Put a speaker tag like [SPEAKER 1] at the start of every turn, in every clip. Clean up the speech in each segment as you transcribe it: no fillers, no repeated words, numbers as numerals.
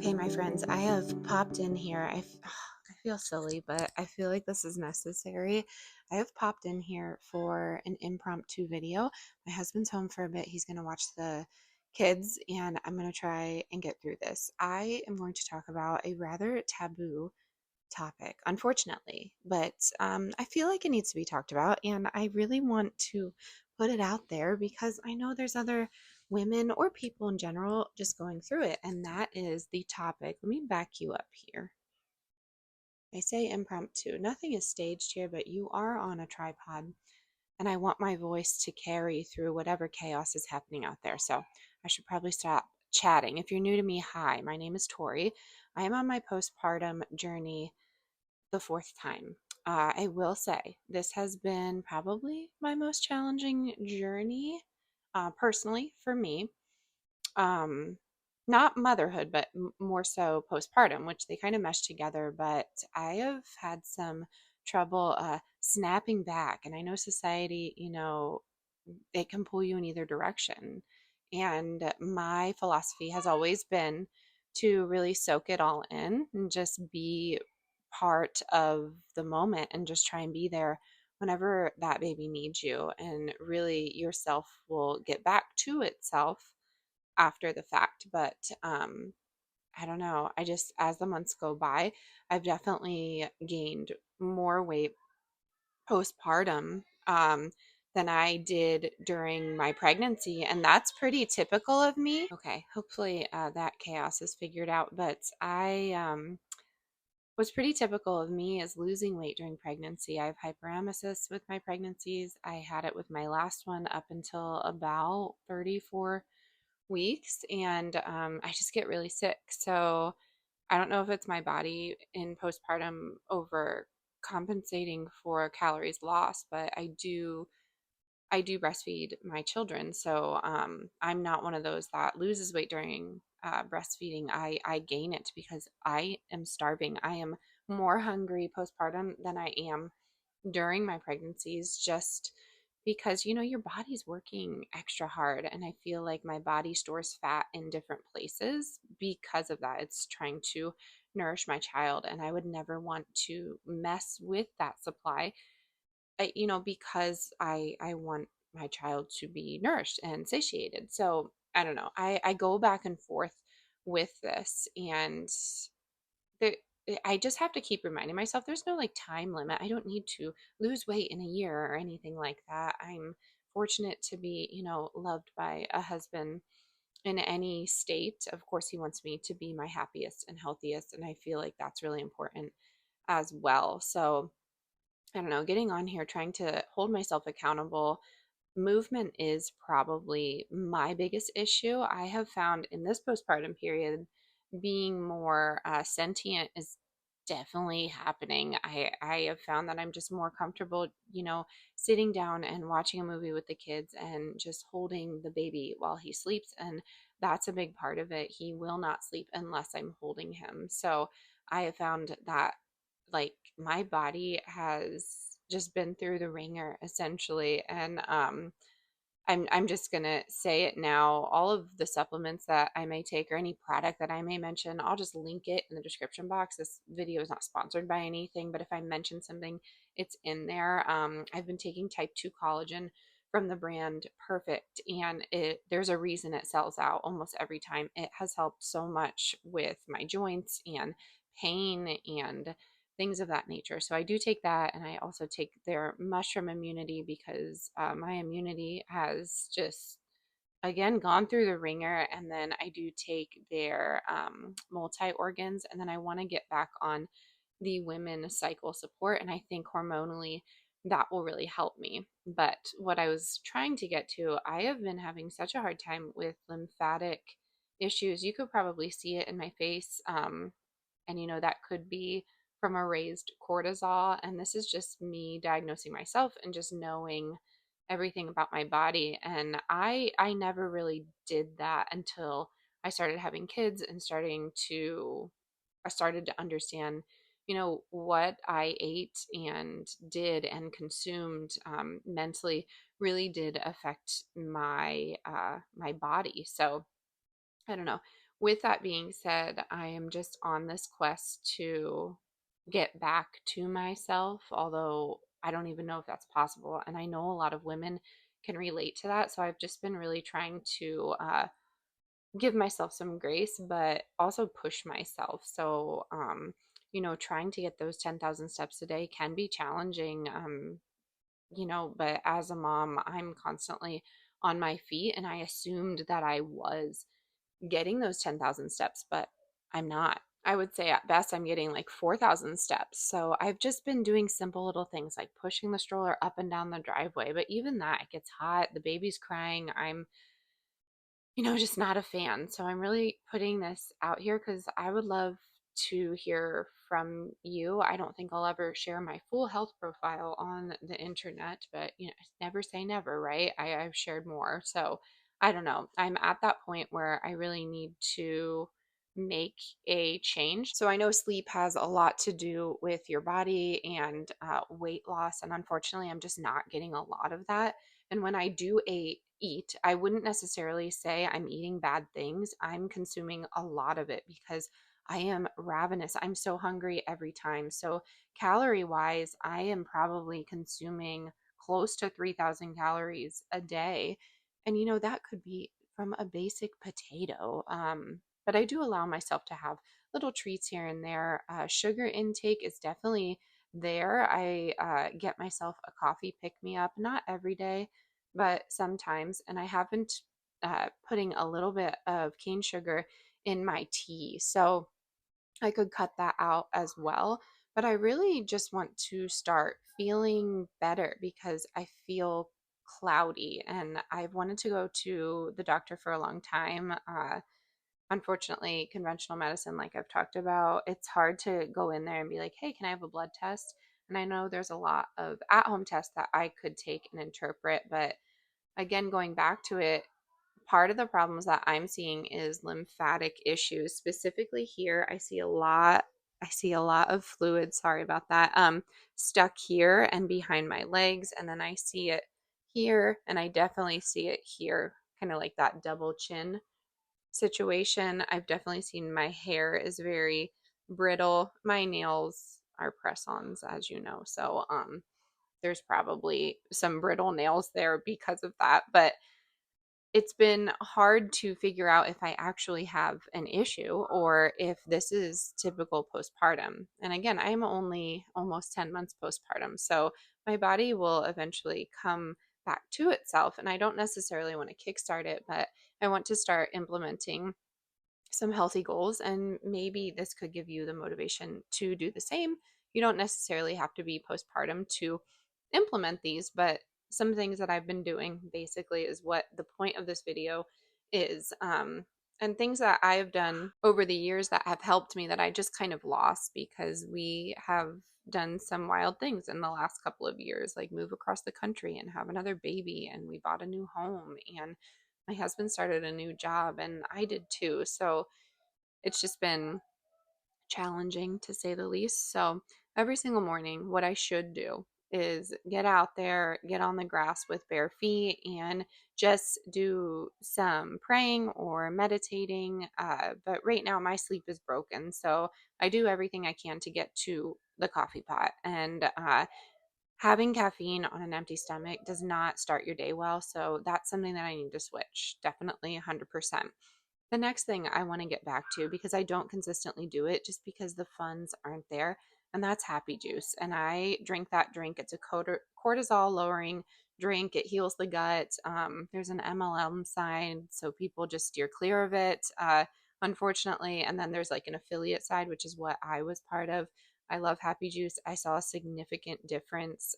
[SPEAKER 1] Okay, my friends, I have popped in here. I feel silly, but I feel like this is necessary. I have popped in here for an impromptu video. My husband's home for a bit. He's going to watch the kids, and I'm going to try and get through this. I am going to talk about a rather taboo topic, unfortunately, but I feel like it needs to be talked about, and I really want to put it out there because I know there's other women or people in general just going through it, and that is the topic. Let me back you up here. I say impromptu. Nothing is staged here, but you are on a tripod, and I want my voice to carry through whatever chaos is happening out there. So I should probably stop chatting. If you're new to me, hi, my name is Tori. I am on my postpartum journey the fourth time. I will say this has been probably my most challenging journey personally for me. Um, Not motherhood, but more so postpartum, which they kind of mesh together. But I have had some trouble snapping back. And I know society, it can pull you in either direction. And my philosophy has always been to really soak it all in and just be part of the moment and just try and be there whenever that baby needs you. And really, yourself will get back to itself after the fact. But I don't know. I just, as the months go by, I've definitely gained more weight postpartum than I did during my pregnancy. And that's pretty typical of me. Okay, hopefully that chaos is figured out. But what's pretty typical of me is losing weight during pregnancy. I have hyperemesis with my pregnancies. I had it with my last one up until about 34 weeks, and I just get really sick. So I don't know if it's my body in postpartum over compensating for calories lost, but I do breastfeed my children. So I'm not one of those that loses weight during breastfeeding. I gain it because I am starving. I am more hungry postpartum than I am during my pregnancies, just because your body's working extra hard, and I feel like my body stores fat in different places because of that. It's trying to nourish my child, and I would never want to mess with that supply, because I want my child to be nourished and satiated. So I don't know, I go back and forth with this, and there I just have to keep reminding myself there's no like time limit. I don't need to lose weight in a year or anything like that. I'm fortunate to be, loved by a husband in any state. Of course, he wants me to be my happiest and healthiest, and I feel like that's really important as well. So, I don't know, getting on here trying to hold myself accountable. Movement is probably my biggest issue. I have found in this postpartum period being more sentient is definitely happening. I have found that I'm just more comfortable, sitting down and watching a movie with the kids and just holding the baby while he sleeps. And that's a big part of it. He will not sleep unless I'm holding him. So I have found that like my body has just been through the ringer essentially. And I'm just gonna say it now. All of the supplements that I may take or any product that I may mention, I'll just link it in the description box. This video is not sponsored by anything, but if I mention something, it's in there. I've been taking type 2 collagen from the brand Perfect, and there's a reason it sells out almost every time. It has helped so much with my joints and pain and things of that nature. So I do take that, and I also take their mushroom immunity because my immunity has just again gone through the ringer. And then I do take their multi organs, and then I want to get back on the women cycle support, and I think hormonally that will really help me. But what I was trying to get to, I have been having such a hard time with lymphatic issues. You could probably see it in my face. And that could be from a raised cortisol. And this is just me diagnosing myself and just knowing everything about my body. And I never really did that until I started having kids and I started to understand, what I ate and did and consumed mentally really did affect my body. So I don't know. With that being said, I am just on this quest to get back to myself, although I don't even know if that's possible. And I know a lot of women can relate to that. So I've just been really trying to give myself some grace, but also push myself. So, trying to get those 10,000 steps a day can be challenging, but as a mom, I'm constantly on my feet, and I assumed that I was getting those 10,000 steps, but I'm not. I would say at best I'm getting like 4,000 steps. So I've just been doing simple little things like pushing the stroller up and down the driveway. But even that, it gets hot, the baby's crying. I'm just not a fan. So I'm really putting this out here because I would love to hear from you. I don't think I'll ever share my full health profile on the internet, but never say never, right? I've shared more. So I don't know. I'm at that point where I really need to make a change. So I know sleep has a lot to do with your body and weight loss. And unfortunately, I'm just not getting a lot of that. And when I do eat, I wouldn't necessarily say I'm eating bad things. I'm consuming a lot of it because I am ravenous. I'm so hungry every time. So, calorie wise, I am probably consuming close to 3,000 calories a day. And, that could be from a basic potato. But I do allow myself to have little treats here and there. Sugar intake is definitely there. I get myself a coffee pick me up, not every day, but sometimes. And I haven't putting a little bit of cane sugar in my tea. So I could cut that out as well. But I really just want to start feeling better because I feel cloudy and I've wanted to go to the doctor for a long time. Unfortunately, conventional medicine, like I've talked about, it's hard to go in there and be like, hey, can I have a blood test? And I know there's a lot of at home tests that I could take and interpret, but again, going back to it, part of the problems that I'm seeing is lymphatic issues. Specifically here, I see a lot of fluid, sorry about that. Stuck here and behind my legs, and then I see it here, and I definitely see it here, kind of like that double chin situation. I've definitely seen my hair is very brittle. My nails are press-ons, as you know. So, there's probably some brittle nails there because of that, but it's been hard to figure out if I actually have an issue or if this is typical postpartum. And again, I'm only almost 10 months postpartum. So my body will eventually come back to itself. And I don't necessarily want to kickstart it, but I want to start implementing some healthy goals, and maybe this could give you the motivation to do the same. You don't necessarily have to be postpartum to implement these, but some things that I've been doing basically is what the point of this video is. And things that I have done over the years that have helped me that I just kind of lost because we have done some wild things in the last couple of years, like move across the country and have another baby, and we bought a new home, and my husband started a new job, and I did too. So it's just been challenging to say the least. So every single morning, what I should do is get out there, get on the grass with bare feet, and just do some praying or meditating. But right now, my sleep is broken. So I do everything I can to get to the coffee pot. And having caffeine on an empty stomach does not start your day well. So that's something that I need to switch. Definitely 100%. The next thing I want to get back to, because I don't consistently do it just because the funds aren't there, and that's happy juice. And I drink that drink. It's a cortisol lowering drink. It heals the gut. There's an MLM side, so people just steer clear of it, unfortunately. And then there's like an affiliate side, which is what I was part of. I love happy juice. I saw a significant difference,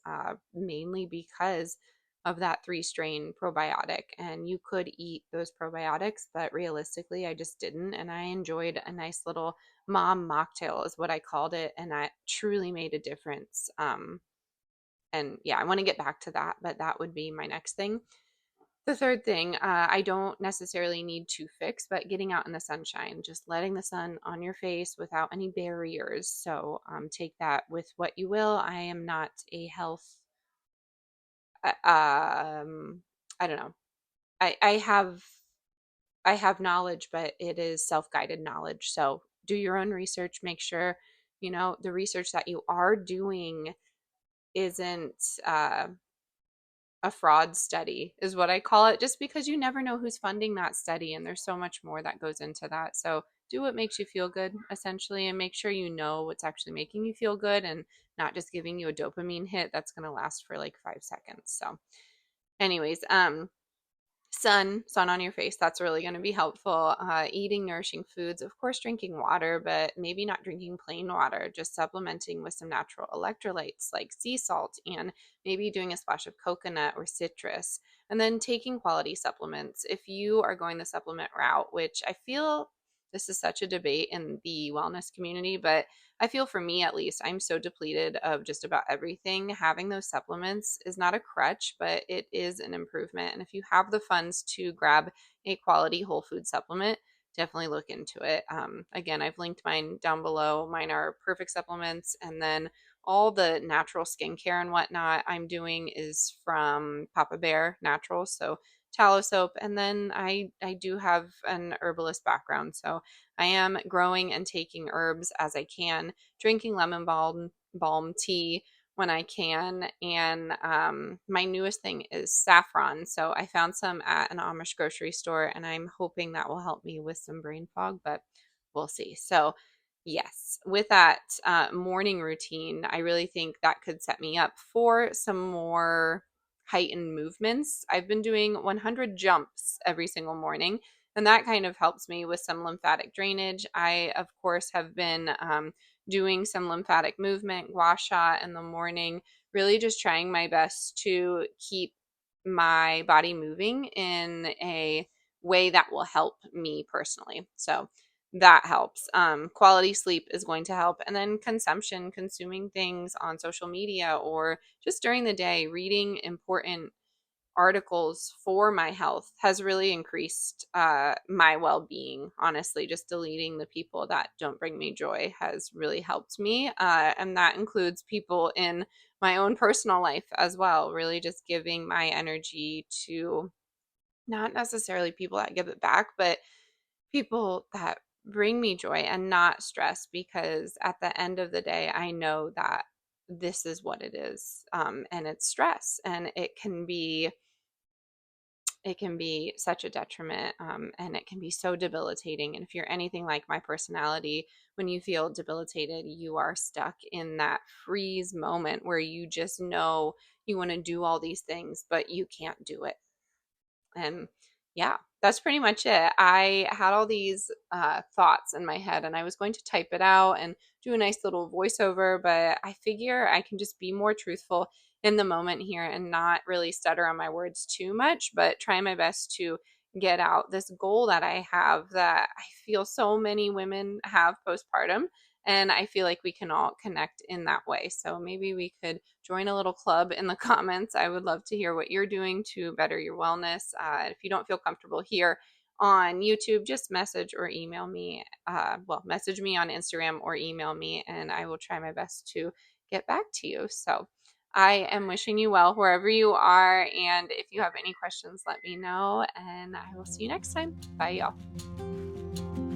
[SPEAKER 1] mainly because of that three strain probiotic. And you could eat those probiotics, but realistically, I just didn't. And I enjoyed a nice little mom mocktail, is what I called it. And that truly made a difference. And yeah, I want to get back to that, but that would be my next thing. The third thing, I don't necessarily need to fix, but getting out in the sunshine, just letting the sun on your face without any barriers. So take that with what you will. I am not a health, I don't know. I have I have knowledge, but it is self-guided knowledge. So do your own research, make sure, the research that you are doing isn't a fraud study is what I call it, just because you never know who's funding that study. And there's so much more that goes into that. So do what makes you feel good, essentially, and make sure you know what's actually making you feel good and not just giving you a dopamine hit that's going to last for like 5 seconds. So, anyways, sun on your face, that's really going to be helpful. Eating nourishing foods, of course, drinking water, but maybe not drinking plain water, just supplementing with some natural electrolytes like sea salt, and maybe doing a splash of coconut or citrus, and then taking quality supplements if you are going the supplement route, which I feel this is such a debate in the wellness community, but I feel for me at least, I'm so depleted of just about everything. Having those supplements is not a crutch, but it is an improvement. And if you have the funds to grab a quality whole food supplement, definitely look into it. Again, I've linked mine down below. Mine are perfect supplements. And then all the natural skincare and whatnot I'm doing is from Papa Bear Naturals. So tallow soap. And then I do have an herbalist background. So I am growing and taking herbs as I can, drinking lemon balm tea when I can. And my newest thing is saffron. So I found some at an Amish grocery store, and I'm hoping that will help me with some brain fog, but we'll see. So, yes, with that morning routine, I really think that could set me up for some more heightened movements. I've been doing 100 jumps every single morning, and that kind of helps me with some lymphatic drainage. I, of course, have been doing some lymphatic movement, gua sha in the morning, really just trying my best to keep my body moving in a way that will help me personally. So that helps. Quality sleep is going to help. And then consumption, consuming things on social media or just during the day, reading important articles for my health has really increased my well-being. Honestly, just deleting the people that don't bring me joy has really helped me, and that includes people in my own personal life as well, really just giving my energy to not necessarily people that give it back, but people that bring me joy and not stress, because at the end of the day I know that this is what it is, and it's stress, and it can be such a detriment, and it can be so debilitating. And if you're anything like my personality, when you feel debilitated, you are stuck in that freeze moment where you just know you want to do all these things, but you can't do it. And yeah, that's pretty much it. I had all these thoughts in my head, and I was going to type it out and do a nice little voiceover, but I figure I can just be more truthful in the moment here and not really stutter on my words too much, but try my best to get out this goal that I have, that I feel so many women have postpartum. And I feel like we can all connect in that way. So maybe we could join a little club in the comments. I would love to hear what you're doing to better your wellness. If you don't feel comfortable here on YouTube, just message or email me. Message me on Instagram or email me, and I will try my best to get back to you. So I am wishing you well wherever you are. And if you have any questions, let me know. And I will see you next time. Bye, y'all.